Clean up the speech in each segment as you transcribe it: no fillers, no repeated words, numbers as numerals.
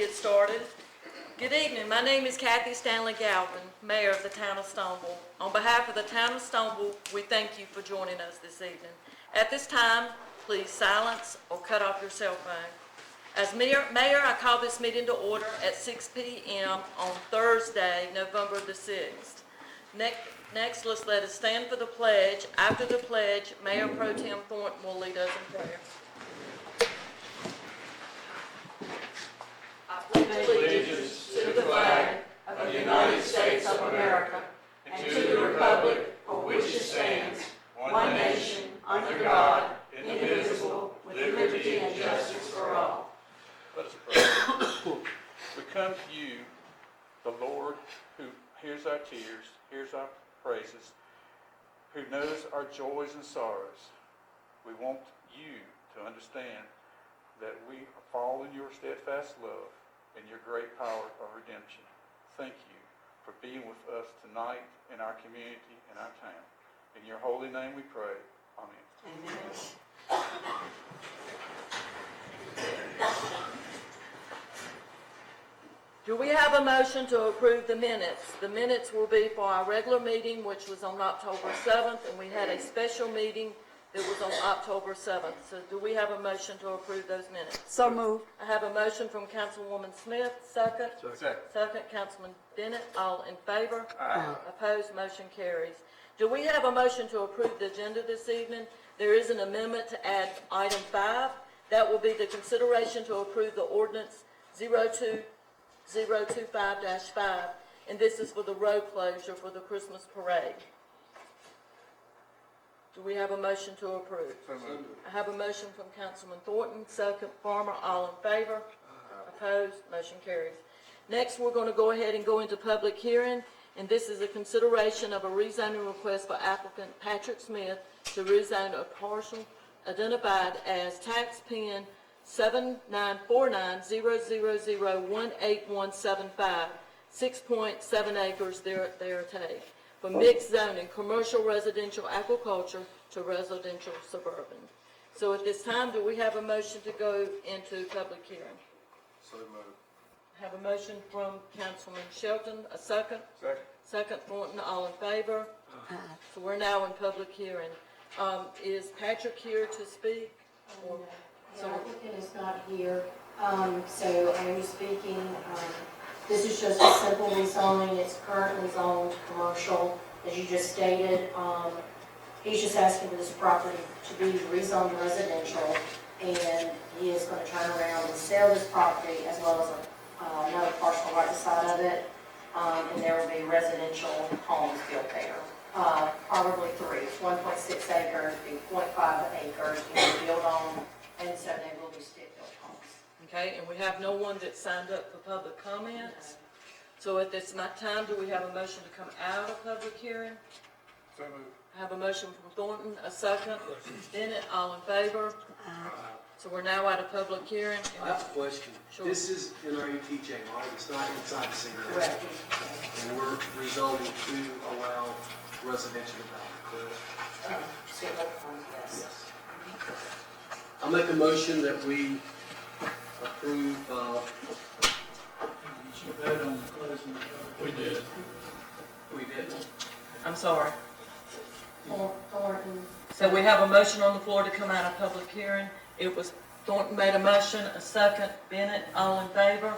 get started. Good evening. My name is Kathy Stanley Galvin, Mayor of the Town of Stoneville. On behalf of the Town of Stoneville, we thank you for joining us this evening. At this time, please silence or cut off your cell phone. As Mayor, I call this meeting to order at 6 p.m. on Thursday, November the 6th. Next, let us stand for the pledge. After the pledge, Mayor Pro Tem Thornton will lead us in prayer. I pledge allegiance to the flag of the United States of America and to the republic for which it stands, one nation, under God, indivisible, with liberty and justice for all. Let us pray. We come to you, the Lord, who hears our tears, hears our praises, who knows our joys and sorrows. We want you to understand that we fall in your steadfast love and your great power of redemption. Thank you for being with us tonight in our community and our town. In your holy name we pray. Amen. Amen. Do we have a motion to approve the minutes? The minutes will be for our regular meeting, which was on October 7th, and we had a special meeting that was on October 7th. So do we have a motion to approve those minutes? So moved. I have a motion from Councilwoman Smith, second. Second. Second, Councilman Bennett, all in favor? Aye. Opposed, motion carries. Do we have a motion to approve the agenda this evening? There is an amendment to add item 5. That will be the consideration to approve the ordinance 02025-5, and this is for the road closure for the Christmas parade. Do we have a motion to approve? I have a motion from Councilman Thornton, second Farmer, all in favor? Opposed, motion carries. Next, we're going to go ahead and go into public hearing, and this is a consideration of a rezoning request for applicant Patrick Smith to rezone a parcel identified as tax pin 794900018175, 6.7 acres there from mixed zoning, commercial, residential, agriculture to residential suburban. So at this time, do we have a motion to go into public hearing? So moved. Have a motion from Councilman Shelton, a second. Second. Second, Thornton, all in favor? So we're now in public hearing. Is Patrick here to speak? Or, The applicant is not here, so I am speaking. This is just a simple rezoning. It's currently zoned commercial, as you just stated. He's just asking for this property to be rezoned residential, and he is going to turn around and sell this property as well as another parcel right beside of it, and there will be residential homes built there. Probably 3, 1.6 acres, be 0.5 acres, built on. And so they will be stick-built homes. okay, and we have no one that signed up for public comments. So at this time, do we have a motion to come out of public hearing? So moved. I have a motion from Thornton, a second. Bennett, all in favor? So we're now out of public hearing. I have a question. Sure. This is in our UTJ, right? It's not inside the city. Correct. And we're rezoning to allow residential development, correct? Stick-built homes, yes. Yes. I'll make a motion that we approve, We did. we did. I'm sorry. Thornton. So we have a motion on the floor to come out of public hearing. It was Thornton made a motion, a second. Bennett, all in favor?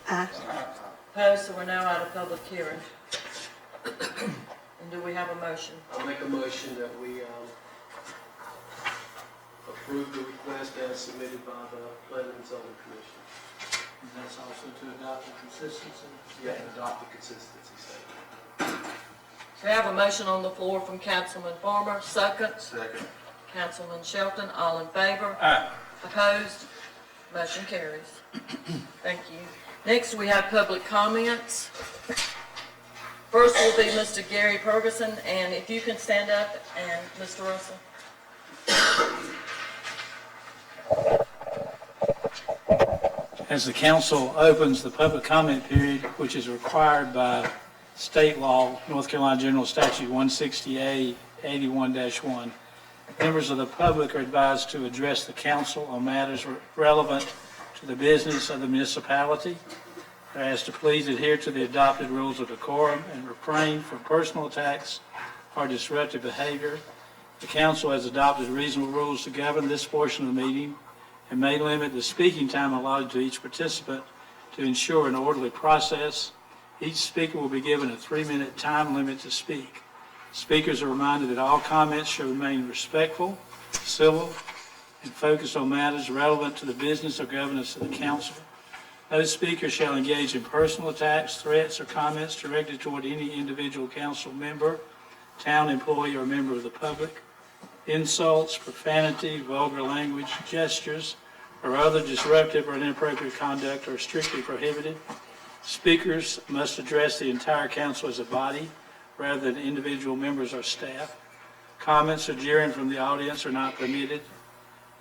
Opposed, so we're now out of public hearing. And do we have a motion? I'll make a motion that we approve the request as submitted by the Planning and Zoning Commission. And that's also to adopt the consistency? Yeah, and adopt the consistency statement. We have a motion on the floor from Councilman Farmer, second. Second. Councilman Shelton, all in favor? Aye. Opposed? Motion carries. Thank you. Next, we have public comments. First will be Mr. Gary Ferguson, and if you can stand up, and Mr. Russell. As the council opens the public comment period, which is required by state law, North Carolina General Statute 160A 81-1, members of the public are advised to address the council on matters relevant to to the business of the municipality. They're asked to please adhere to the adopted rules of decorum and refrain from personal attacks or disruptive behavior. The council has adopted reasonable rules to govern this portion of the meeting and may limit the speaking time allotted to each participant to ensure an orderly process. Each speaker will be given a 3-minute time limit to speak. Speakers are reminded that all comments should remain respectful, civil, and focused on matters relevant to the business or governance of the council. No speaker shall engage in personal attacks, threats, or comments directed toward any individual council member, town employee, or member of the public. Insults, profanity, vulgar language, gestures, or other disruptive or inappropriate conduct are strictly prohibited. Speakers must address the entire council as a body rather than individual members or staff. Comments or jeering from the audience are not permitted.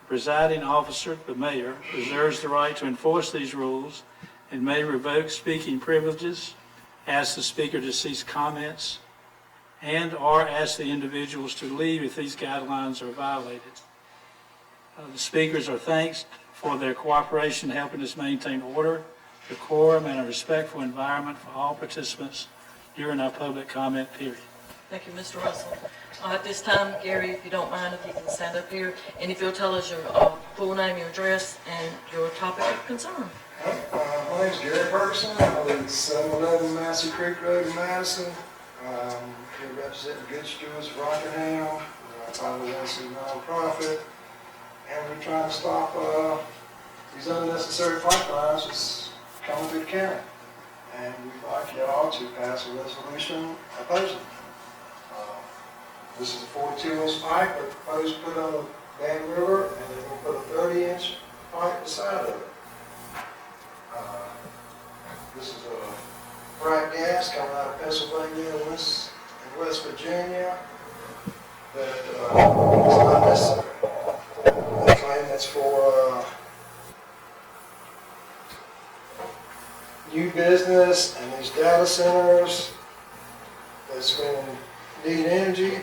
The presiding officer, the mayor, reserves the right to enforce these rules and may revoke speaking privileges, ask the speaker to cease comments, and/or ask the individuals to leave if these guidelines are violated. The speakers are thanked for their cooperation in helping us maintain order, decorum, and a respectful environment for all participants during our public comment period. Thank you, Mr. Russell. At this time, Gary, if you don't mind, if you can stand up here, and if you'll tell us your full name, your address, and your topic of concern. My name's Gary Ferguson. I live at 711 Massey Creek Road in Madison. Here representing Good Stewards of Rockingham, 501c nonprofit, and we're trying to stop these unnecessary pipelines that's coming through the county. And we'd like y'all to pass a resolution opposing. This is a 42-inch pipe that proposed to put on the Van River, and then we'll put a 30-inch pipe beside of it. This is a frac gas coming out of Pennsylvania and West Virginia that is not necessary. They claim that's for new business and these data centers that's going to need energy.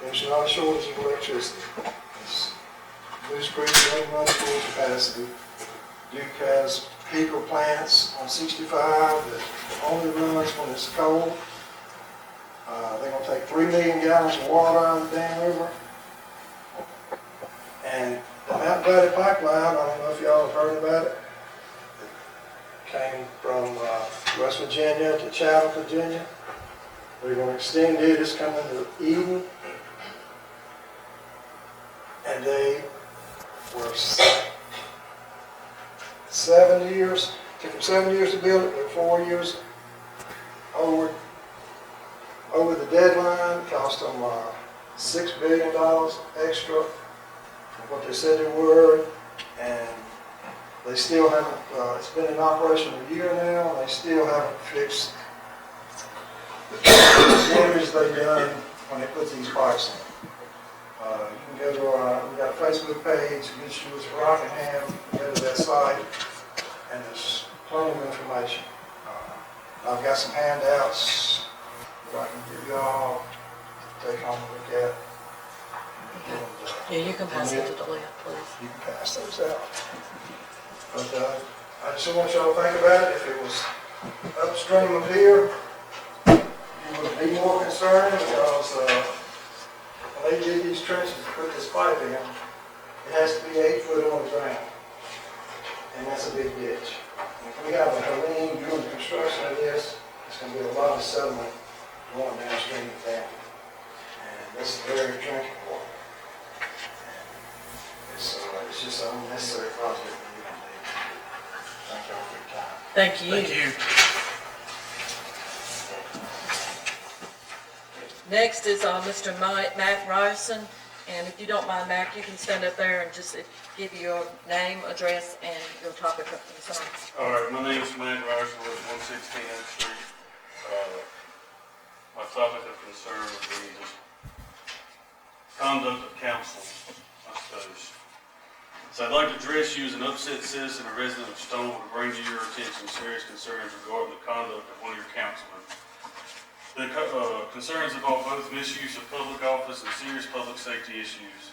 There's not a shortage of electricity. Moose Creek is running on full capacity. Duke has peaker plants on 65 that only runs when it's cold. They're going to take 3 million gallons of water out of the Dan River. And the Mountain Valley Pipeline, I don't know if y'all have heard about it. It came from West Virginia to Chatham, Virginia. They're going to extend it. It's coming to Eden. And they were 7 years, took them 7 years to build it, they're 4 years over the deadline, cost them $6 billion extra from what they said they were, and they still haven't, it's been in operation a year now, and they still haven't fixed the damage they've done when they put these pipes in. You can go to we got a Facebook page, Good Stewards of Rockingham, you can go to that site, and there's plenty of information. I've got some handouts that I can give y'all to take home and look at. Yeah, you can pass it to the left, please. You can pass those out. But I just want y'all to think about it. If it was upstream of here, you would be more concerned because when they dig these trenches to put this pipe in, it has to be 8 foot on the ground. And that's a big ditch. And if we have a marine doing the construction of this, it's going to be a lot of sediment going downstream of that. And this is very drinking water. And it's just an unnecessary project that we don't need. Thank y'all for your time. Thank you. Thank you. Next is Mr. Matt Ryerson, and if you don't mind, Matt, you can stand up there and just give your name, address, and your topic of concern. All right, my name is Matt Ryerson, I live at 116 Oak Street. My topic of concern would be just conduct of council, I suppose. So I'd like to address you as an upset citizen or resident of Stoneville to bring to your attention serious concerns regarding the conduct of one of your councilmen. The concerns involve both misuse of public office and serious public safety issues.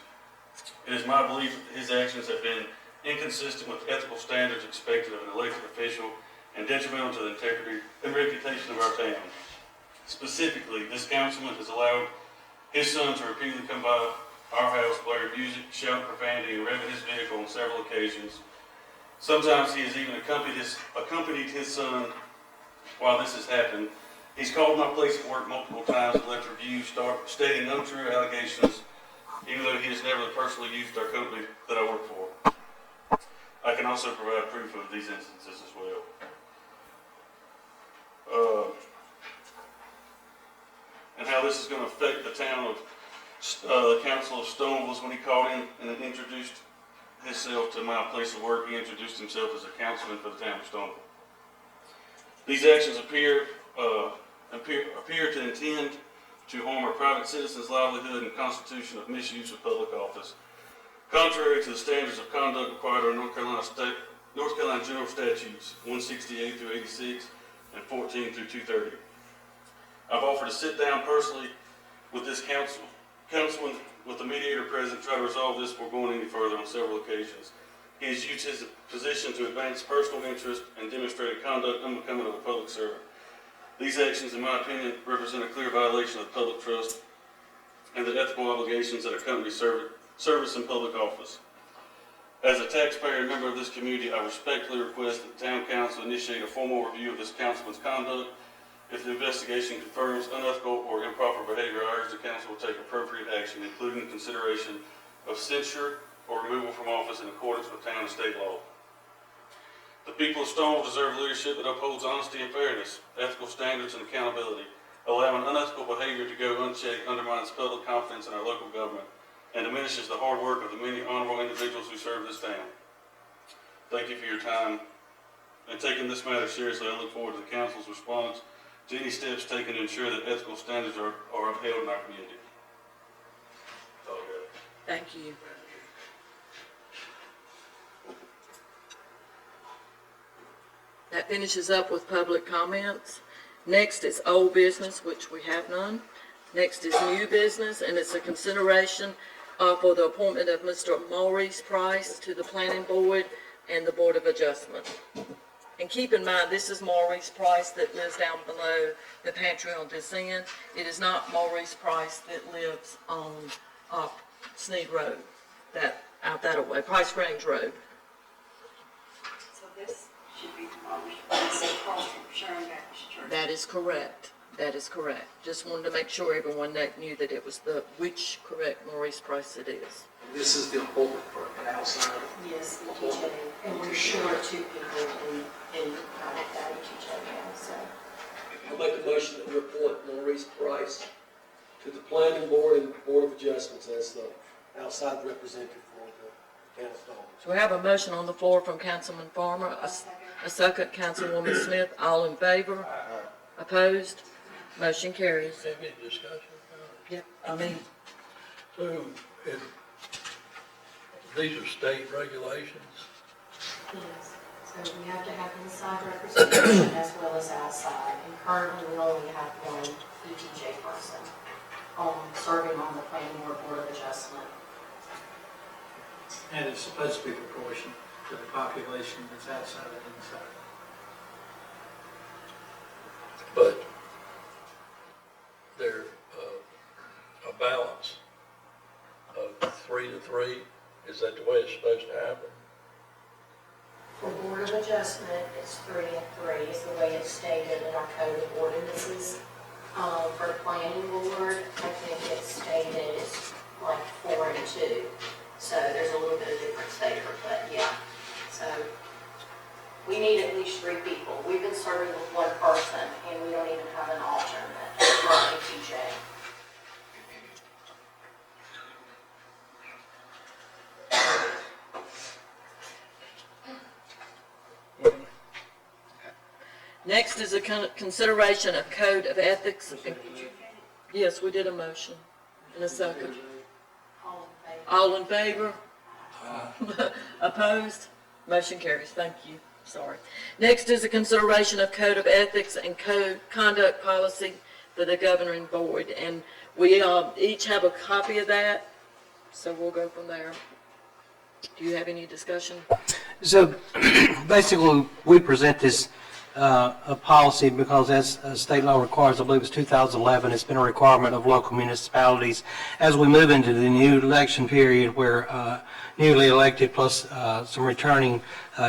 It is my belief that his actions have been inconsistent with ethical standards expected of an elected official, and detrimental to the integrity and reputation of our town. Specifically, this councilman has allowed his son to repeatedly come by our house blaring music, shouting profanity, and revving his vehicle on several occasions. Sometimes he has even accompanied his son while this has happened. He's called my place of work multiple times and left reviews stating untrue allegations, even though he has never personally used our company that I work for. I can also provide proof of these instances as well. And how this is going to affect the town of the council of Stoneville is when he called in and introduced himself to my place of work. He introduced himself as a councilman for the town of Stoneville. These actions appear to intend to harm our private citizens' livelihood and constitution of misuse of public office, contrary to the standards of conduct required under North Carolina General Statutes 168 through 86 and 14 through 230. I've offered to sit down personally with this councilman with the mediator present, try to resolve this before going any further on several occasions. He has used his position to advance personal interest and demonstrated conduct unbecoming of a public servant. These actions, in my opinion, represent a clear violation of the public trust and the ethical obligations that accompany service in public office. As a taxpayer and member of this community, I respectfully request that the town council initiate a formal review of this councilman's conduct. If the investigation confirms unethical or improper behavior, I urge the council will take appropriate action, including consideration of censure or removal from office in accordance with town and state law. The people of Stoneville deserve leadership that upholds honesty and fairness, ethical standards, and accountability. Allowing unethical behavior to go unchecked undermines public confidence in our local government and diminishes the hard work of the many honorable individuals who serve this town. Thank you for your time and taking this matter seriously. I look forward to the council's response to any steps taken to ensure that ethical standards are upheld in our community. That's all I got. Thank you. That finishes up with public comments. Next is old business, which we have none. Next is new business, and it's a consideration for the appointment of Mr. Maurice Price to the Planning Board and the Board of Adjustment. And keep in mind, this is Maurice Price that lives down below the pantry on this end. It is not Maurice Price that lives on Sneed Road, out that way, Price Range Road. So this should be demolished, it's across from Sharon Baptist Church. That is correct. That is correct. Just wanted to make sure everyone that knew that it was which correct Maurice Price it is. This is the appointment for an outside. Yes, ETJ, and we're short two people in that ETJ now, so. I'll make a motion that we appoint Maurice Price to the Planning Board and Board of Adjustments as the outside representative for the town of Stoneville. So we have a motion on the floor from Councilman Farmer, a second Councilwoman Smith. All in favor? Opposed? Motion carries. Have any discussion? Yep, So, these are state regulations. Yes, so we have to have inside representation as well as outside, and currently we only have one ETJ person serving on the planning board, Board of Adjustment. And it's supposed to be proportional to the population that's outside and inside. But they're a balance of 3 to 3. Is that the way it's supposed to happen? For Board of Adjustment, it's 3 and 3 is the way it's stated in our code of ordinances. For planning board, I think it's stated it's like 4 and 2. So there's a little bit of difference there, but yeah. So we need at least 3 people. We've been serving with 1 person, and we don't even have an alternate for ATJ. next is a consideration of code of ethics. Yes, we did a motion in a second. All in favor? Opposed? Motion carries. Thank you. Sorry. Next is a consideration of code of ethics and code conduct policy for the governing board. And we each have a copy of that, so we'll go from there. Do you have any discussion? So basically, we present this a policy because as state law requires, I believe it's 2011, it's been a requirement of local municipalities as we move into the new election period where newly elected plus some returning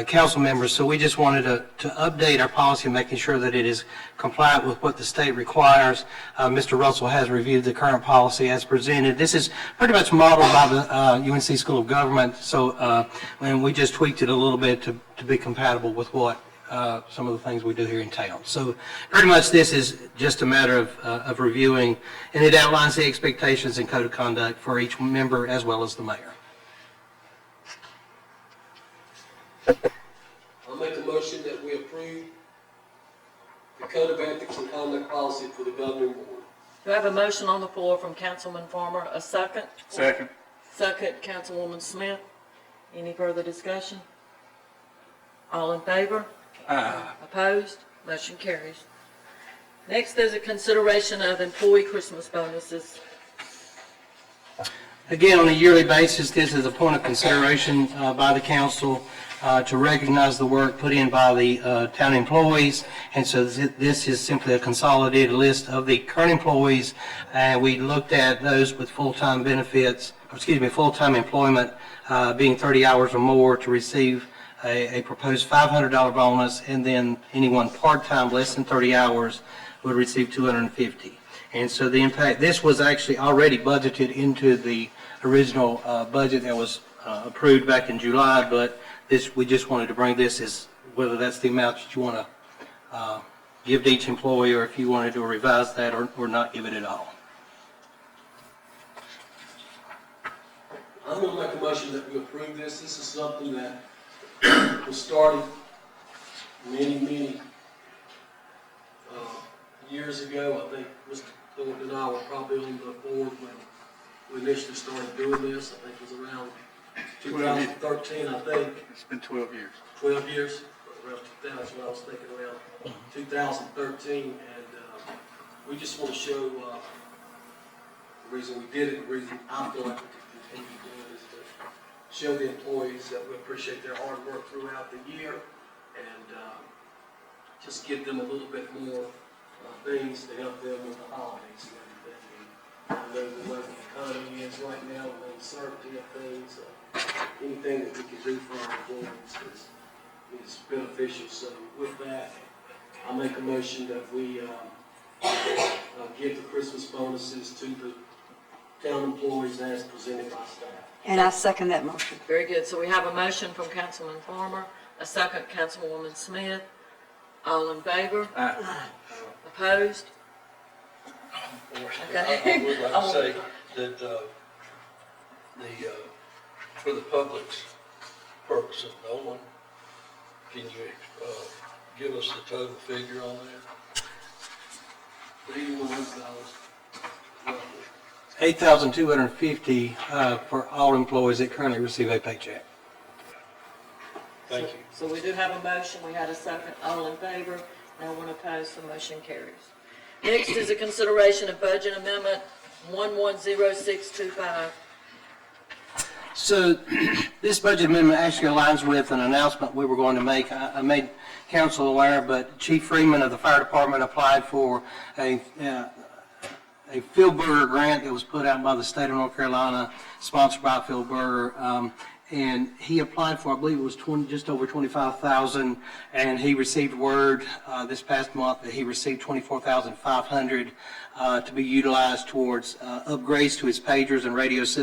council members. So we just wanted to update our policy, making sure that it is compliant with what the state requires. Mr. Russell has reviewed the current policy as presented. This is pretty much modeled by the UNC School of Government, so and we just tweaked it a little bit to be compatible with what some of the things we do here in town. So pretty much this is just a matter of reviewing, and it outlines the expectations and code of conduct for each member as well as the mayor. I'll make a motion that we approve the code of ethics and conduct policy for the governing board. Do I have a motion on the floor from Councilman Farmer, a second? Second. Second, Councilwoman Smith. Any further discussion? All in favor? Opposed? Motion carries. Next is a consideration of employee Christmas bonuses. Again, on a yearly basis, this is a point of consideration by the council to recognize the work put in by the town employees. And so this is simply a consolidated list of the current employees. And we looked at those with full-time benefits, full-time employment being 30 hours or more to receive a proposed $500 bonus, and then anyone part-time less than 30 hours would receive $250. And so the impact, this was actually already budgeted into the original budget that was approved back in July, but we just wanted to bring this as whether that's the amount that you want to give to each employee, or if you wanted to revise that or not give it at all. I'm gonna make a motion that we approve this. This is something that was started many years ago. I think Mr. Thornton and I were probably on the board when we initially started doing this. I think it was around 2013, I think. It's been 12 years. 12 years? Around 2000, that's what I was thinking, around 2013. And we just want to show the reason we did it, the reason I feel like we could continue to do it is to show the employees that we appreciate their hard work throughout the year and just give them a little bit more things to help them with the holidays and everything. And I know the way the economy is right now, the uncertainty of things, anything that we can do for our employees is beneficial. So with that, I make a motion that we give the Christmas bonuses to the town employees as presented by staff. And I second that motion. Very good. So we have a motion from Councilman Farmer, a second, Councilwoman Smith. All in favor? Opposed? I would like to say that for the public's purpose of knowing, can you give us the total figure on that? $8,250 for all employees that currently receive a paycheck. Thank you. So we do have a motion, we had a second, all in favor, no one opposed, the motion carries. Next is a consideration of budget amendment 110625. So this budget amendment actually aligns with an announcement we were going to make. I made council aware, but Chief Freeman of the fire department applied for a Phil Berger grant that was put out by the state of North Carolina, sponsored by Phil Berger. And he applied for, I believe it was just over $25,000, and he received word this past month that he received $24,500 to be utilized towards upgrades to his pagers and radios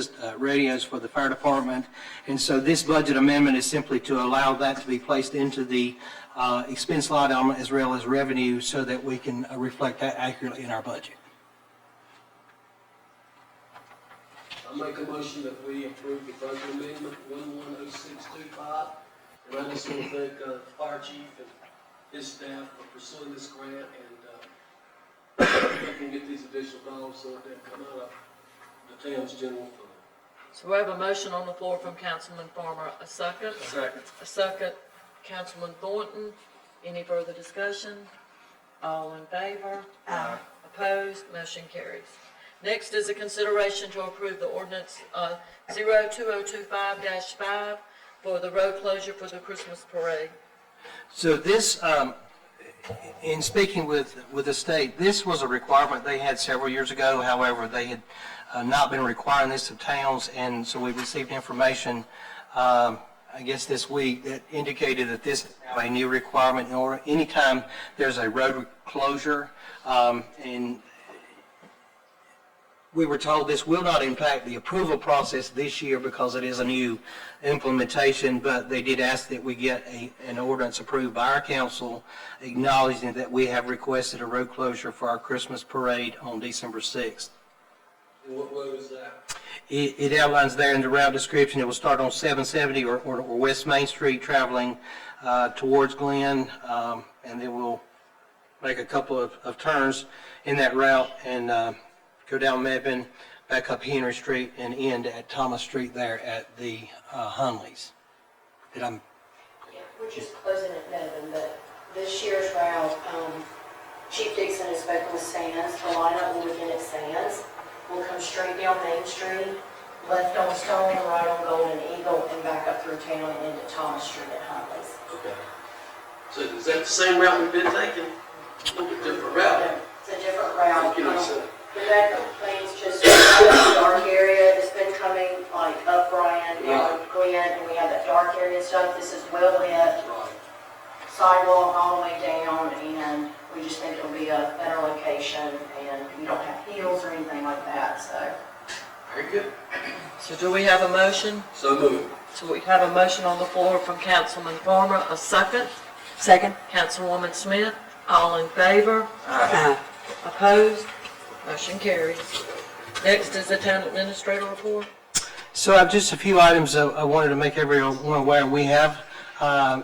for the fire department. And so this budget amendment is simply to allow that to be placed into the expense line element as well as revenue, so that we can reflect that accurately in our budget. I make a motion that we approve the budget amendment 110625. And I just want to thank the fire chief and his staff for pursuing this grant, and we can get these additional dollars so that they come out of the town's general fund. So we have a motion on the floor from Councilman Farmer, a second. Second. A second, Councilman Thornton. Any further discussion? All in favor? Opposed? Motion carries. Next is a consideration to approve the ordinance 02025-5 for the road closure for the Christmas parade. So this, in speaking with the state, this was a requirement they had several years ago. However, they had not been requiring this of towns, and so we received information, I guess this week, that indicated that this is now a new requirement. Or anytime there's a road closure, and we were told this will not impact the approval process this year because it is a new implementation, but they did ask that we get an ordinance approved by our council acknowledging that we have requested a road closure for our Christmas parade on December 6th. And what road is that? It outlines there in the route description. It will start on 770 or West Main Street traveling towards Glen, and then we'll make a couple of turns in that route and go down Medvin, back up Henry Street, and end at Thomas Street there at the Hunleys. Yeah, we're just closing at Medvin, but this year's route, Chief Dixon has spoken with Sands. The lineup will begin at Sands. We'll come straight down Main Street, left on Stone, right on Golden Eagle, and back up through town and into Thomas Street at Huntley's. Okay. So is that the same route we've been taking? A little bit different route? No, it's a different route. You know, so- The back lane's just a dark area. It's been coming like up Bryan, down Glen, and we have that dark area stuff. This is well lit, Right. sidewalk all the way down, and we just think it'll be a better location, and you don't have hills or anything like that, so. Very good. So do we have a motion? So moved. So we have a motion on the floor from Councilman Farmer, a second. Second. Councilwoman Smith, all in favor? Opposed? Motion carries. Next is the town administrator report. So I have just a few items I wanted to make everyone aware. We have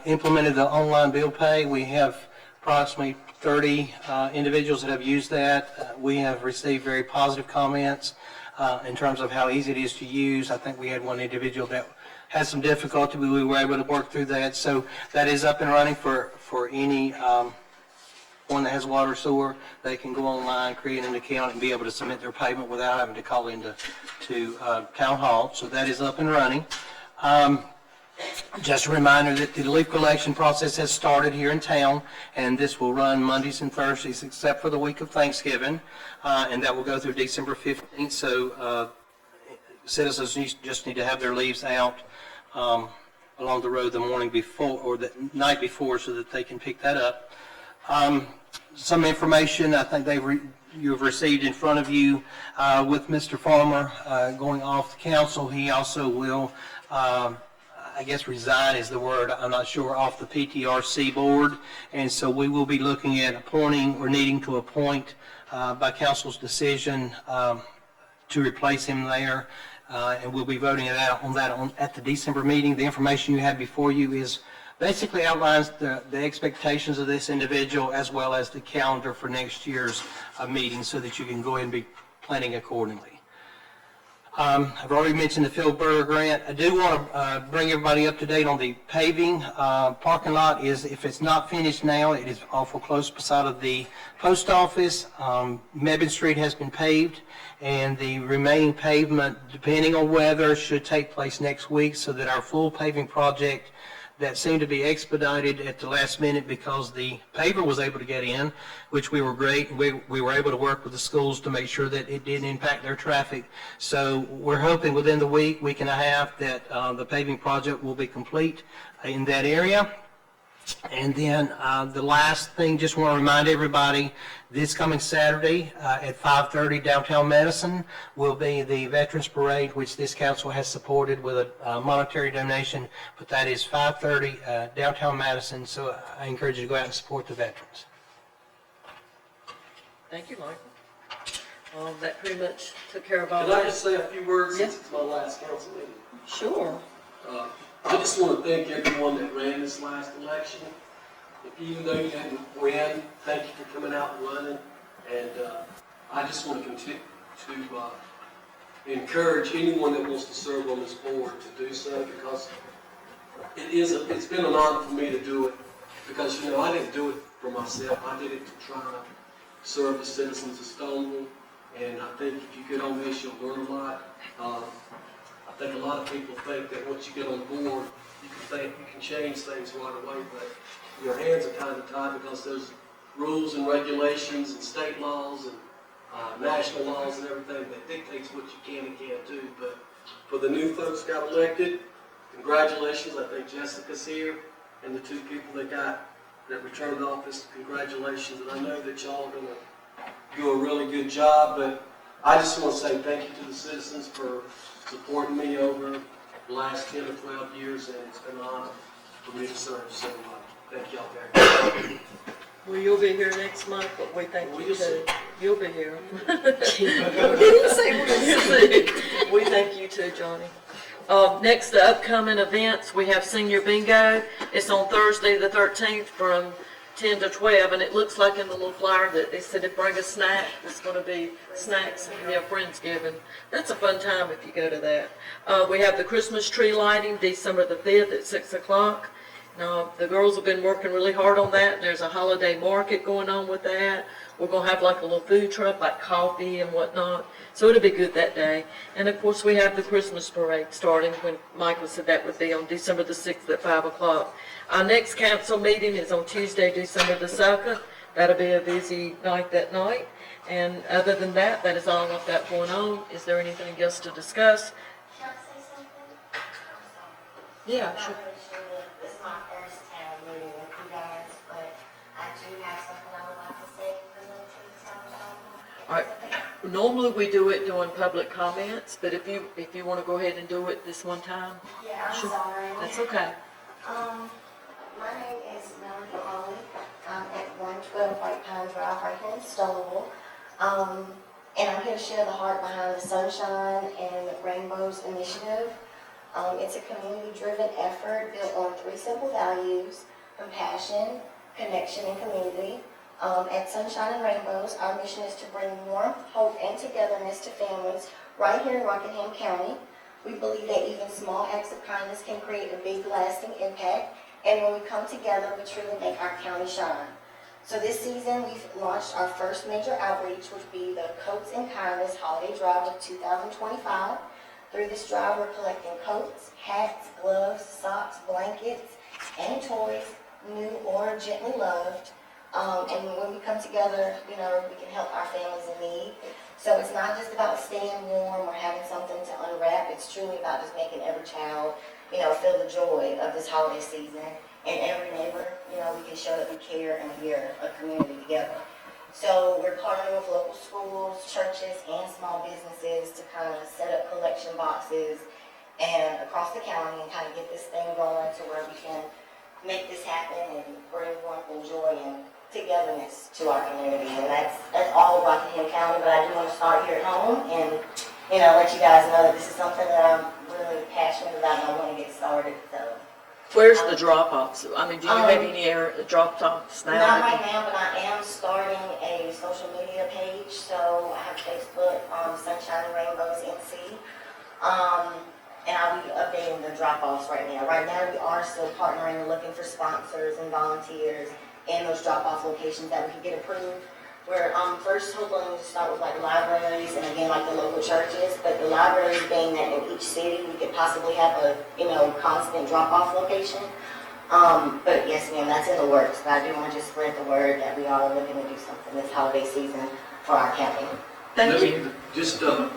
implemented the online bill pay. We have approximately 30 individuals that have used that. We have received very positive comments in terms of how easy it is to use. I think we had one individual that had some difficulty, but we were able to work through that. So that is up and running for any one that has water or sewer. They can go online, create an account, and be able to submit their payment without having to call into town hall. So that is up and running. Just a reminder that the leaf collection process has started here in town, and this will run Mondays and Thursdays except for the week of Thanksgiving, and that will go through December 15th. So citizens just need to have their leaves out along the road the morning before or the night before so that they can pick that up. Some information I think you've received in front of you with Mr. Farmer going off the council. He also will, I guess resign is the word, I'm not sure, off the PTRC board. And so we will be looking at appointing or needing to appoint by council's decision to replace him there. And we'll be voting on that at the December meeting. The information you have before you basically outlines the expectations of this individual as well as the calendar for next year's meeting so that you can go ahead and be planning accordingly. I've already mentioned the Phil Berger grant. I do want to bring everybody up to date on the paving. Parking lot if it's not finished now, it is awful close beside of the post office. Medvin Street has been paved, and the remaining pavement, depending on weather, should take place next week so that our full paving project that seemed to be expedited at the last minute because the paver was able to get in, which we were great. We were able to work with the schools to make sure that it didn't impact their traffic. So we're hoping within the week and a half that the paving project will be complete in that area. And then the last thing, just want to remind everybody, this coming Saturday at 5:30 downtown Madison will be the Veterans Parade, which this council has supported with a monetary donation, but that is 5:30 downtown Madison, so I encourage you to go out and support the veterans. Thank you, Michael. That pretty much took care of all Can I that. just say a few words Yes. since it's my last council meeting? Sure. I just want to thank everyone that ran this last election. Even though you didn't win, thank you for coming out and running. And I just want to continue to encourage anyone that wants to serve on this board to do so, because it's been an honor for me to do it. Because, I didn't do it for myself. I did it to try to serve the citizens of Stoneville. And I think if you get on this, you'll learn a lot. I think a lot of people think that once you get on board, you can change things right away, but your hands are kind of tied because there's rules and regulations and state laws and national laws and everything that dictates what you can and can't do. But for the new folks that got elected, congratulations. I think Jessica's here, and the 2 people that returned office, congratulations. And I know that y'all are going to do a really good job, but I just want to say thank you to the citizens for supporting me over the last 10 or 12 years, and it's been an honor for me to serve. So thank y'all very much. Well, you'll be here next month, but we thank you We'll see. too. You'll be here. He didn't say we'll see. We thank you too, Johnny. Next, the upcoming events, we have senior bingo. It's on Thursday the 13th from 10 to 12, and it looks like in the little flyer that they said to bring a snack. It's going to be snacks and Friendsgiving. That's a fun time if you go to that. We have the Christmas tree lighting December the 5th at 6 o'clock. Now, the girls have been working really hard on that. There's a holiday market going on with that. We're going to have like a little food truck, like coffee and whatnot. So it'll be good that day. And of course, we have the Christmas parade starting when Michael said that would be on December the 6th at 5 o'clock. Our next council meeting is on Tuesday, December the 2nd. That'll be a busy night that night. And other than that, that is all I've got going on. Is there anything else to discuss? Can I say something? Yeah, sure. This is my first town meeting with you guys, but I do have something I would like to say for the town meeting. All right. Normally, we do it during public comments, but if you want to go ahead and do it this one time, Yeah, I'm Sure. sorry. that's okay. My name is Melanie Holly. I'm at 112 White Pine Drive, right here in Stoneville. And I'm here to share the heart behind the Sunshine and Rainbows initiative. It's a community-driven effort built on 3 simple values: compassion, connection, and community. At Sunshine and Rainbows, our mission is to bring warmth, hope, and togetherness to families right here in Rockingham County. We believe that even small acts of kindness can create a big, lasting impact, and when we come together, we truly make our county shine. So this season, we've launched our first major outreach, which will be the Coats and Kindness Holiday Drive of 2025. Through this drive, we're collecting coats, hats, gloves, socks, blankets, and toys, new or gently loved. And when we come together, we can help our families in need. So it's not just about staying warm or having something to unwrap. It's truly about just making every child, feel the joy of this holiday season. And every neighbor, we can show that we care and we are a community together. So we're partnering with local schools, churches, and small businesses to kind of set up collection boxes and across the county and kind of get this thing going to where we can make this happen and bring warmth and joy and togetherness to our community. And that's all of Rockingham County, but I do want to start here at home and, let you guys know that this is something that I'm really passionate about and I want to get started. So. Where's the drop-offs? I mean, do you have any drop-offs now? Not right now, but I am starting a social media page. So I have Facebook, Sunshine and Rainbows NC. And I'll be updating the drop-offs right now. Right now, we are still partnering and looking for sponsors and volunteers in those drop-off locations that we can get approved. We're first hoping to start with like libraries and again like the local churches, but the libraries being that in each city we could possibly have a constant drop-off location. But yes, ma'am, that's in the works. But I do want to just spread the word that we are looking to do something this holiday season for our county. Thank you.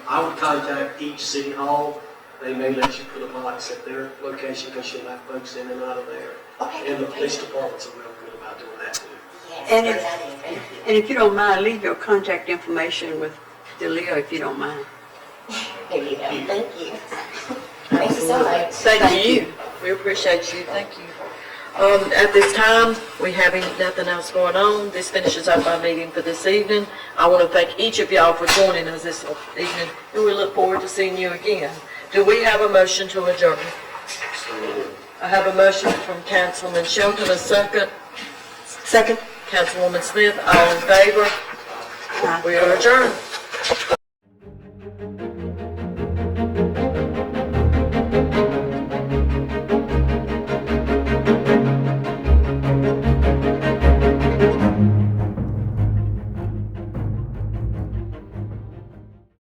I would contact each city hall. They may let you put a box at their location because you'll have folks in and out of there. Okay. And the police departments are real good about doing that too. Yes, And great if- idea. Thank you. And if you don't mind, leave your contact information with Delia if you don't mind. There you go. Thank you. Thank you so much. Thank you. We appreciate you. Thank you. At this time, we having nothing else going on. This finishes up our meeting for this evening. I want to thank each of y'all for joining us this evening, and we look forward to seeing you again. Do we have a motion to adjourn? I have a motion from Councilman Shelton, a second. Second. Councilwoman Smith, all in favor? We are adjourned.